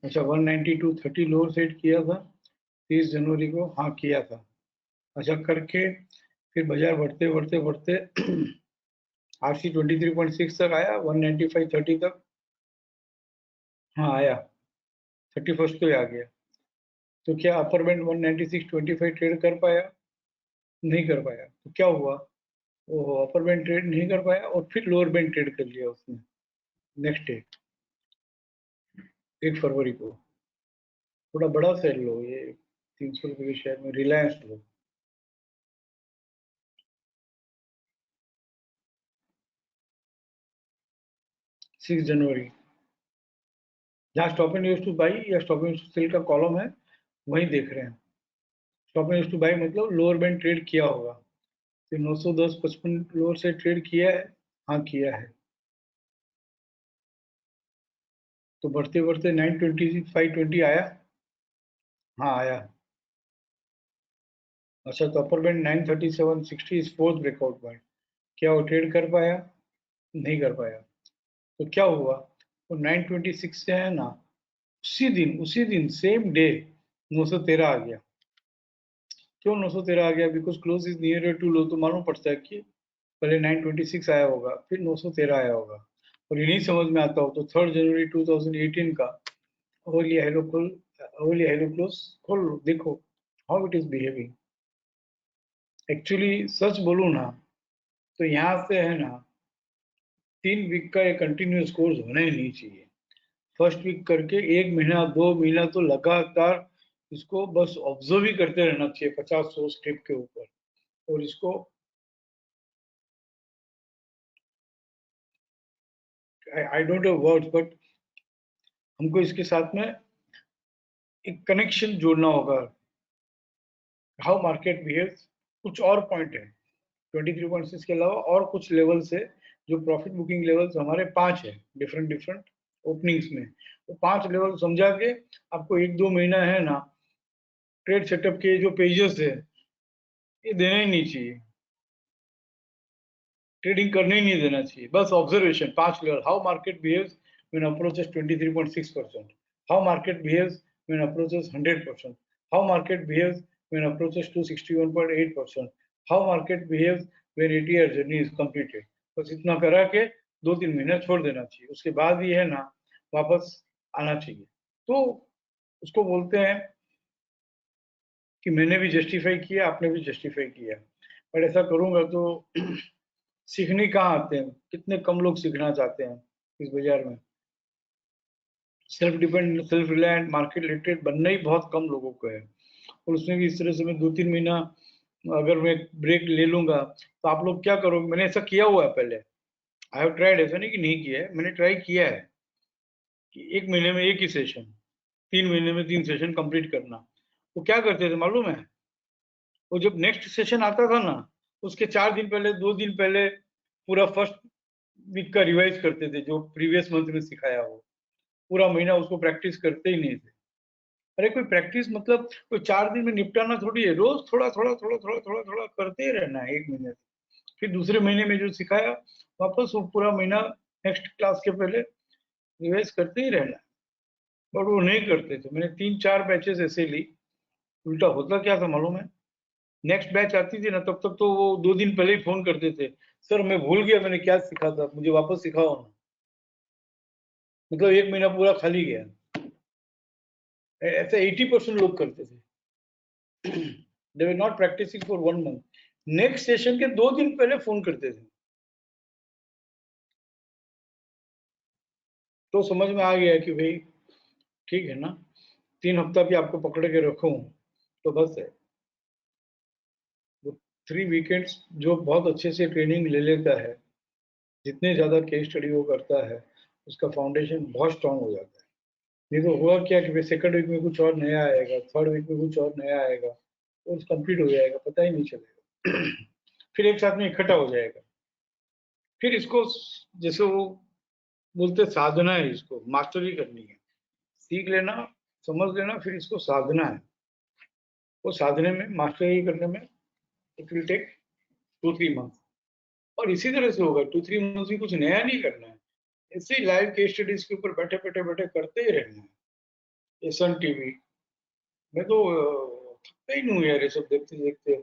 अच्छा 192.30 लोअर साइड किया था 30 जनवरी को? हाँ किया था। अच्छा करके फिर बाजार बढ़ते बढ़ते बढ़ते RC 23.6 तक आया, 195.30 तक। हाँ आया, 31st को ही आ गया। तो क्या अपर बैंड 196.25 ट्रेड कर पाया? नहीं कर पाया। तो क्या हुआ, वो अपर बैंड ट्रेड नहीं कर पाया और फिर लोअर बैंड ट्रेड कर लिया उसने नेक्स्ट डे 1 फरवरी को। थोड़ा बड़ा सेल लो, ये 300 रुपये के शेयर में रिलायंस लो। सिक्स जनवरी, जहाँ stop and use to buy या stop and use to sell का कॉलम है वही देख रहे हैं। Stop and use to buy मतलब लोअर बैंड ट्रेड किया होगा। फिर 910.55 लोअर से ट्रेड किया है? हाँ किया है। तो बढ़ते बढ़ते 920 520 आया? हाँ आया। अच्छा तो upper band 937.60 is fourth breakout point, क्या वो ट्रेड कर पाया? नहीं कर पाया। तो क्या हुआ, वो 926 से है ना उसी दिन सेम डे 913 आ गया। क्यों 913 आ गया? Because close is near to low, तो मालूम पड़ता है कि पहले 926 आया होगा फिर 913 आया होगा। और ये नहीं समझ में आता हो तो 3 जनवरी 2018 का होली हेलो खोल, होली हेलो क्लोज खोल लो, देखो how it is behaving. Actually सच बोलूं ना तो यहाँ से है ना 3 वीक का एक कंटिन्यूस कोर्स होना ही नहीं चाहिए। फर्स्ट वीक करके 1 महीना 2 महीना तो लगातार इसको बस ऑब्जर्व ही करते रहना चाहिए 50-100 स्टेप के ऊपर। और इसको I don't have words, but हमको इसके साथ में एक कनेक्शन जोड़ना होगा। हाउ मार्केट बिहेव्स, कुछ और पॉइंट है 23.6 के अलावा और कुछ लेवल से जो प्रॉफिट बुकिंग लेवल्स हमारे 5 है डिफरेंट डिफरेंट ओपनिंग्स में। तो 5 लेवल समझा के आपको 1-2 महीना है ना ट्रेड सेटअप के जो पेजेस है ये देना ही नहीं चाहिए, ट्रेडिंग करने ही नहीं देना चाहिए। बस observation 5 level, how market behaves when approaches 23.6%, how market behaves when approaches 100%, how market behaves when approaches 261.8%, how market behaves when 80 journey is completed. बस इतना करा के 2-3 महीना छोड़ देना चाहिए, उसके बाद ही है ना वापस आना चाहिए। तो उसको बोलते हैं कि मैंने भी जस्टिफाई किया, आपने भी जस्टिफाई किया। पर ऐसा करूंगा तो सीखने कहाँ आते हैं, कितने कम लोग सीखना चाहते हैं इस बाजार में। Self depend self reliant market literate बनना ही बहुत कम लोगों को है। और उसमें भी इस तरह से मैं 2-3 महीना अगर मैं ब्रेक ले लूंगा तो आप लोग क्या करोगे? मैंने ऐसा किया हुआ है पहले, आई हैव ट्राइड, ऐसा नहीं कि नहीं किया है, मैंने ट्राई किया है कि 1 महीने में एक ही सेशन, 3 महीने में 3 सेशन कंप्लीट करना। वो क्या करते थे मालूम है, वो जब नेक्स्ट सेशन आता था ना उसके 4 दिन पहले 2 दिन पहले पूरा फर्स्ट वीक का रिवाइज करते थे जो प्रीवियस मंथ में सिखाया हो। पूरा महीना उसको प्रैक्टिस करते ही नहीं थे। अरे कोई प्रैक्टिस मतलब कोई 4 दिन में निपटाना थोड़ी है, रोज थोड़ा थोड़ा थोड़ा थोड़ा थोड़ा थोड़ा करते ही रहना है 1 महीने से। फिर दूसरे महीने में जो सिखाया वापस वो पूरा महीना नेक्स्ट क्लास के पहले रिवाइज करते ही रहना है। बट वो नहीं करते थे। मैंने 3-4 बैचेस ऐसे ली। उल्टा होता क्या था मालूम है, नेक्स्ट बैच आती थी ना तब तक तो वो 2 दिन पहले ही फोन करते थे, सर मैं भूल गया मैंने क्या सीखा था, मुझे वापस सिखाओ ना। मतलब 1 महीना पूरा खाली गया। ऐसे 80% लोग करते थे। They were not practicing for 1 month, next session के 2 दिन पहले फोन करते थे। तो समझ में आ गया कि भाई ठीक है ना, 3 हफ्ता भी आपको पकड़ के रखूं तो बस है। 3 वीकेंड्स जो बहुत अच्छे से ट्रेनिंग ले लेता है, जितने ज़्यादा केस स्टडी वो करता है, उसका फाउंडेशन बहुत स्ट्रांग हो जाता है। नहीं तो हुआ क्या कि सेकंड वीक में कुछ और नया आएगा, थर्ड वीक में कुछ और नया आएगा, कोर्स कंप्लीट हो जाएगा, पता ही नहीं चलेगा। फिर एक साथ में इकट्ठा हो जाएगा। फिर इसको जैसे वो बोलते साधना है, इसको मास्टरी करनी है, सीख लेना, समझ लेना, फिर इसको साधना है। वो साधने में, मास्टरी करने में इट विल टेक 2-3 मंथ। और इसी तरह से होगा, 2-3 मंथ में कुछ नया नहीं करना है, ऐसे ही लाइव केस स्टडीज के ऊपर बैठे बैठे बैठे करते ही रहना है। ये सन टीवी मैं तो थकता ही नहीं हूँ यार, ये सब देखते देखते।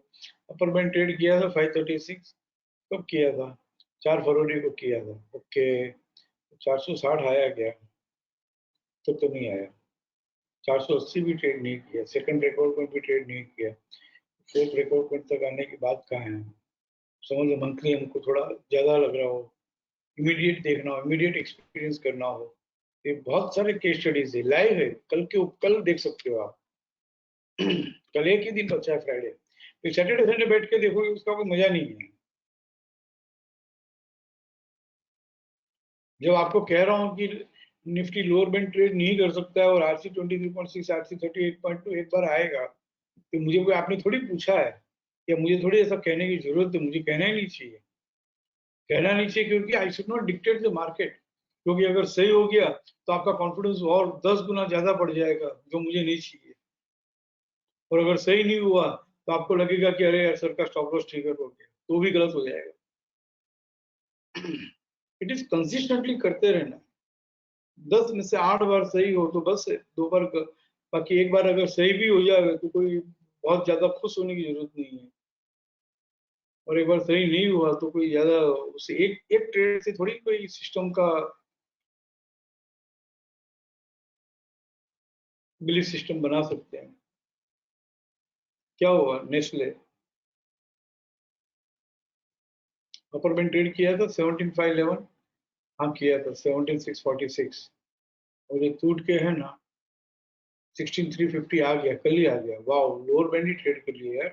अपर बैंड ट्रेड किया था 536, कब किया था? 4 फरवरी को किया था। ओके, 460 आया क्या? तो नहीं आया। 480 भी ट्रेड नहीं किया, सेकंड रिकॉर्ड पॉइंट भी ट्रेड नहीं किया, फोर्थ रिकॉर्ड पॉइंट तक आने की बात कहाँ है? समझ लो मंथली हमको थोड़ा ज्यादा लग रहा हो, इमीडिएट देखना हो, इमीडिएट एक्सपीरियंस करना हो। ये बहुत सारे केस स्टडीज है, लाइव है, कल देख सकते हो आप। कल एक ही दिन बचा है, फ्राइडे। फिर सैटरडे संडे बैठ के देखोगे, उसका कोई मजा नहीं है। जब आपको कह रहा हूँ कि निफ्टी लोअर बैंड ट्रेड नहीं कर सकता है और आरसी 23.6, आरसी 38.2 एक बार आएगा, तो मुझे कोई आपने थोड़ी पूछा है, या मुझे थोड़ी ऐसा कहने की जरूरत है, मुझे कहना ही नहीं चाहिए। कहना नहीं चाहिए क्योंकि I should not dictate the market. क्योंकि अगर सही हो गया तो आपका कॉन्फिडेंस और 10 गुना ज्यादा बढ़ जाएगा, जो मुझे नहीं चाहिए। और अगर सही नहीं हुआ तो आपको लगेगा कि अरे यार, सर का स्टॉप लॉस ट्रिगर हो गया, तो भी गलत हो जाएगा। इट इज कंसिस्टेंटली करते रहना। 10 में से 8 बार सही हो तो बस है, 2 बार बाकी एक बार अगर सही भी हो जाएगा तो कोई बहुत ज्यादा खुश होने की जरूरत नहीं है। और एक बार सही नहीं हुआ तो कोई ज्यादा उसे एक एक ट्रेड से थोड़ी कोई सिस्टम का बिलीफ सिस्टम बना सकते हैं। क्या हुआ नेस्ले? अपर बैंड ट्रेड किया था 17,511, हाँ किया था 17,646, और ये टूट के है ना 16,350 आ गया, कल ही आ गया। वाह, लोअर बैंड ही ट्रेड कर लिया यार।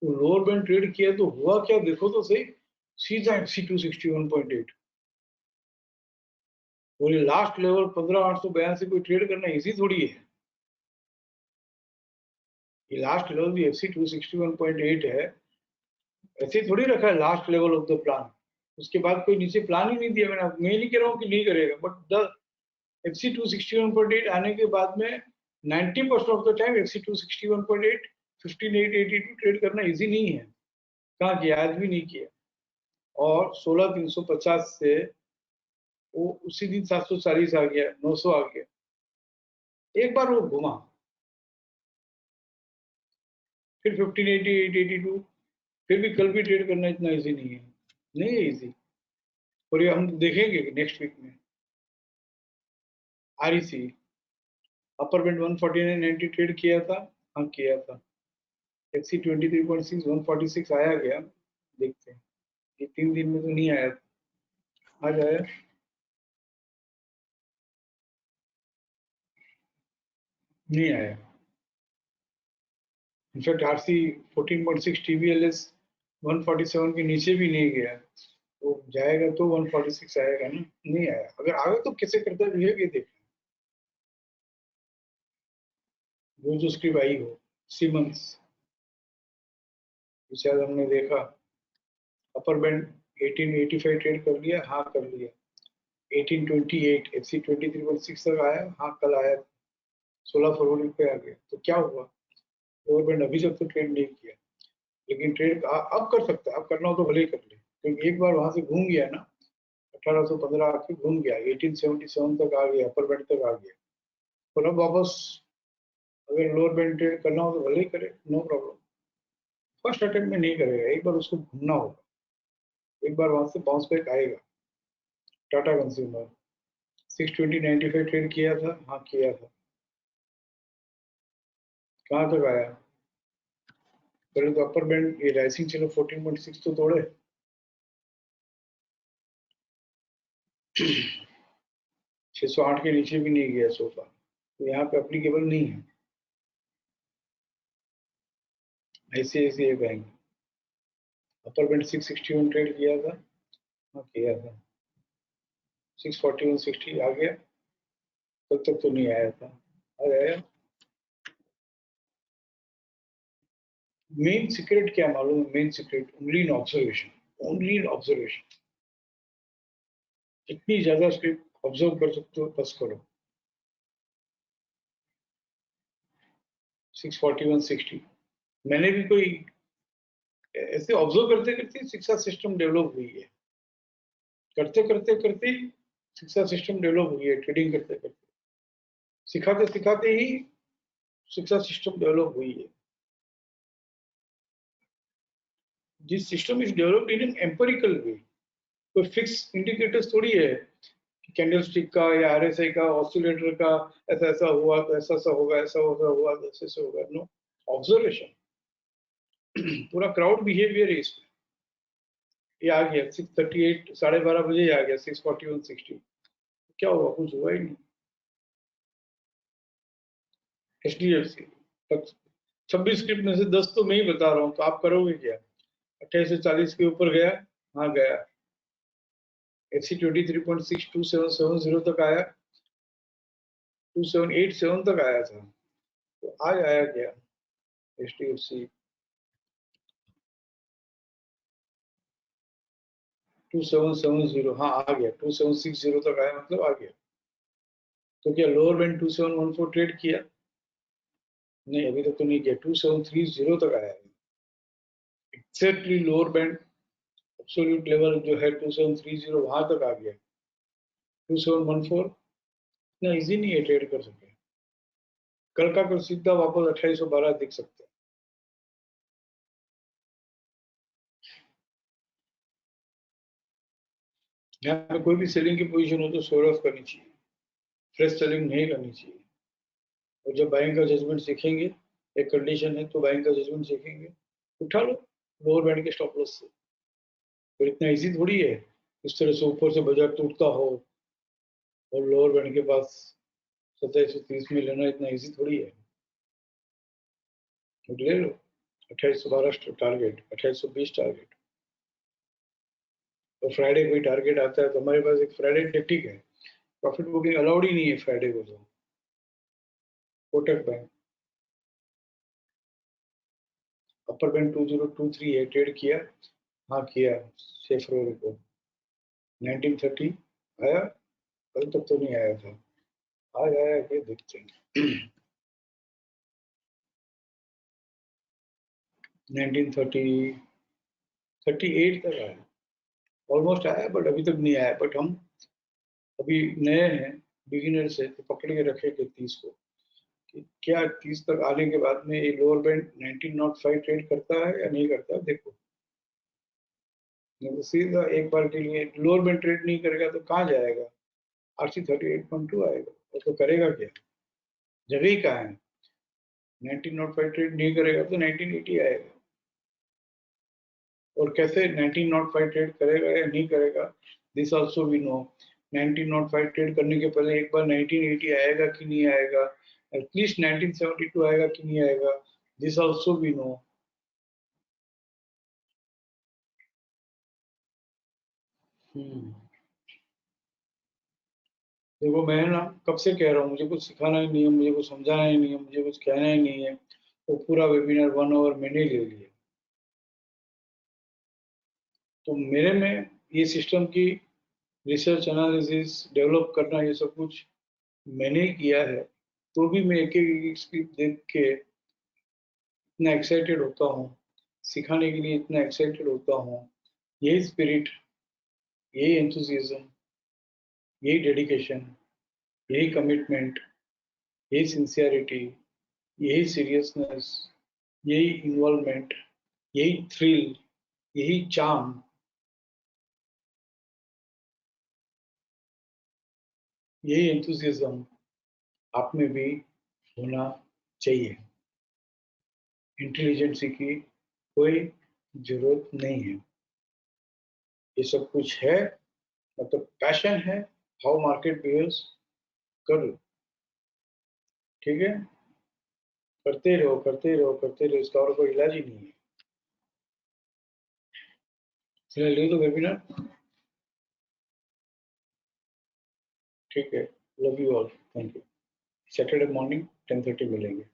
तो लोअर बैंड ट्रेड किया तो हुआ क्या, देखो तो सही, सीधा एफसी 261.8। और ये लास्ट लेवल 15,882 कोई ट्रेड करना इजी थोड़ी है। ये लास्ट लेवल भी एफसी 261.8 है, ऐसे थोड़ी रखा है last level of the plan. उसके बाद कोई नीचे प्लान ही नहीं दिया। मैं नहीं कह रहा हूँ कि नहीं करेगा, बट द एफसी 261.8 आने के बाद में 90% of the time FC 261.8 15,882 trade करना इजी नहीं है। कहाँ किया? आज भी नहीं किया। और 16,350 से वो उसी दिन 740 आ गया, 900 आ गया, एक बार वो घुमा। फिर 15,882, फिर भी कल भी ट्रेड करना इतना इजी नहीं है, नहीं है इजी। और ये हम देखेंगे नेक्स्ट वीक में। आरईसी अपर बैंड 149.90 ट्रेड किया था, हाँ किया था। एक्सी 23.6 146 आया गया, देखते हैं। ये 3 दिन में तो नहीं आया था, आज आया। नहीं आया। इनफैक्ट आरसी 14.6 टीवीएलएस 147 के नीचे भी नहीं गया। तो जाएगा तो 146 आएगा ना, नहीं आया। अगर आगे तो कैसे करता है बिहेव, ये देखना। वो जो स्क्रिप्ट आई हो सीमंस, शायद हमने देखा। अपर बैंड 1885 ट्रेड कर लिया, हाँ कर लिया। 1828 एफसी 23.6 तक आया, हाँ कल आया। 16 फरवरी पे आ गया, तो क्या हुआ? लोअर बैंड अभी तक तो ट्रेड नहीं किया, लेकिन ट्रेड अब कर सकता है। अब करना हो तो भले ही कर ले, क्योंकि एक बार वहां से घूम गया ना, 1815 आके घूम गया, 1877 तक आ गया, अपर बैंड तक आ गया। और अब वापस अगर लोअर बैंड ट्रेड करना हो तो भले ही करे, नो प्रॉब्लम। फर्स्ट अटेम्प्ट में नहीं करेगा, एक बार उसको घूमना होगा, एक बार वहां से बाउंस बैक आएगा। टाटा कंज्यूमर 620.95 ट्रेड किया था, हाँ किया था। कहाँ तक आया? पहले तो अपर बैंड ये राइसिंग चलो 14.6 तो तोड़े। 608 के नीचे भी नहीं गया सोफा, तो यहाँ पे अप्लीकेबल नहीं है ICICI bank. Upper band 661 trade किया था, हाँ किया था, 641 60 आ गया, तब तक तो नहीं आया था, आ गया। मेन सीक्रेट क्या मालूम है? Main secret only in observation, only in observation. जितनी ज्यादा स्क्रिप्ट ऑब्जर्व कर सकते हो बस करो। 641 60 मैंने भी कोई ऐसे ऑब्जर्व करते करते शिक्षा सिस्टम डेवलप हुई है, करते करते करते शिक्षा सिस्टम डेवलप हुई है, ट्रेडिंग करते करते, सिखाते सिखाते ही शिक्षा सिस्टम डेवलप हुई है। This system is developed in an empirical way, कोई फिक्स इंडिकेटर्स थोड़ी है, कैंडलस्टिक का या आरएसआई का, ऑसिलेटर का, ऐसा ऐसा हुआ तो ऐसा ऐसा होगा, ऐसा ऐसा हुआ तो ऐसे ऐसे होगा। No, observation. पूरा क्राउड बिहेवियर है इसमें। ये आ गया 6:38, 12:30 बजे आ गया 641 60, क्या हुआ? कुछ हुआ ही नहीं। HDFC तक 26 स्क्रिप्ट में से 10 तो मैं ही बता रहा हूँ, तो आप करोगे क्या? 2840 के ऊपर गया, हाँ गया। HC 23.62770 तक आया, 2787 तक आया था, तो आज आया क्या? HDFC 2770, हाँ आ गया, 2760 तक आया, मतलब आ गया। तो क्या लोअर बैंड 2714 ट्रेड किया? नहीं, अभी तक तो नहीं किया। 2730 तक आया है, exactly lower band absolute level जो है 2730 वहां तक आ गया। 2714 इतना इजी नहीं है ट्रेड कर सके। कल का कल सीधा वापस 2812 दिख सकता है। यहाँ पे कोई भी सेलिंग की पोजीशन हो तो सोल ऑफ करनी चाहिए, फ्रेश सेलिंग नहीं करनी चाहिए। और जब बाइंग का जजमेंट सीखेंगे, एक कंडीशन है तो बाइंग का जजमेंट सीखेंगे, उठा लो लोअर बैंड के स्टॉप लॉस से। और इतना इजी थोड़ी है इस तरह से ऊपर से बाजार टूटता हो और लोअर बैंड के पास 2730 में लेना, इतना इजी थोड़ी है। तो ले लो 2812 टारगेट, 2820 टारगेट। और फ्राइडे कोई टारगेट आता है तो हमारे पास एक फ्राइडे टेक्टिक है, प्रॉफिट बुकिंग अलाउड ही नहीं है फ्राइडे को। तो कोटक बैंक अपर बैंड 2023 है, ट्रेड किया, हाँ किया, सेफ रोल को 1930 आया, कल तक तो नहीं आया था, आज आया कि देखते हैं। 1930 38 तक आया, ऑलमोस्ट आया, बट अभी तक नहीं आया। बट हम अभी नए हैं, बिगिनर्स है, तो पकड़ के रखेंगे 30 को कि क्या 30 तक आने के बाद में ये लोअर बैंड 1905 ट्रेड करता है या नहीं करता है, देखो। नहीं तो सीधा एक बार के लिए लोअर बैंड ट्रेड नहीं करेगा तो कहाँ जाएगा? RC 38.2 आएगा, और तो करेगा क्या? जगह ही कहाँ है? 1905 ट्रेड नहीं करेगा तो 1980 आएगा। और कैसे 1905 ट्रेड करेगा या नहीं करेगा, दिस आल्सो वी नो। 1905 ट्रेड करने के पहले एक बार 1980 आएगा कि नहीं आएगा, एटलीस्ट 1972 आएगा कि नहीं आएगा, दिस आल्सो वी नो। देखो मैं ना कब से कह रहा हूँ, मुझे कुछ सिखाना ही नहीं है, मुझे कुछ समझाना ही नहीं है, मुझे कुछ कहना ही नहीं है, तो पूरा वेबिनार 1 आवर मैंने ले लिया। तो मेरे में ये सिस्टम की रिसर्च एनालिसिस डेवलप करना, ये सब कुछ मैंने ही किया है। तो भी मैं एक एक स्क्रिप्ट देख के इतना एक्साइटेड होता हूँ, सिखाने के लिए इतना एक्साइटेड होता हूँ। यही स्पिरिट, यही एंथुसियाज्म, यही डेडिकेशन, यही कमिटमेंट, यही सिंसियरिटी, यही सीरियसनेस, यही इन्वॉल्वमेंट, यही थ्रिल, यही चार्म, यही एंथुसियाज्म आप में भी होना चाहिए। इंटेलिजेंसी की कोई जरूरत नहीं है, ये सब कुछ है, मतलब पैशन है, हाउ मार्केट बिहेव्स, कर लो, ठीक है, करते रहो करते रहो करते रहो, इसका और कोई इलाज ही नहीं है। Shall I leave the webinar? ठीक है, love you all, thank you. Saturday morning 10:30 मिलेंगे.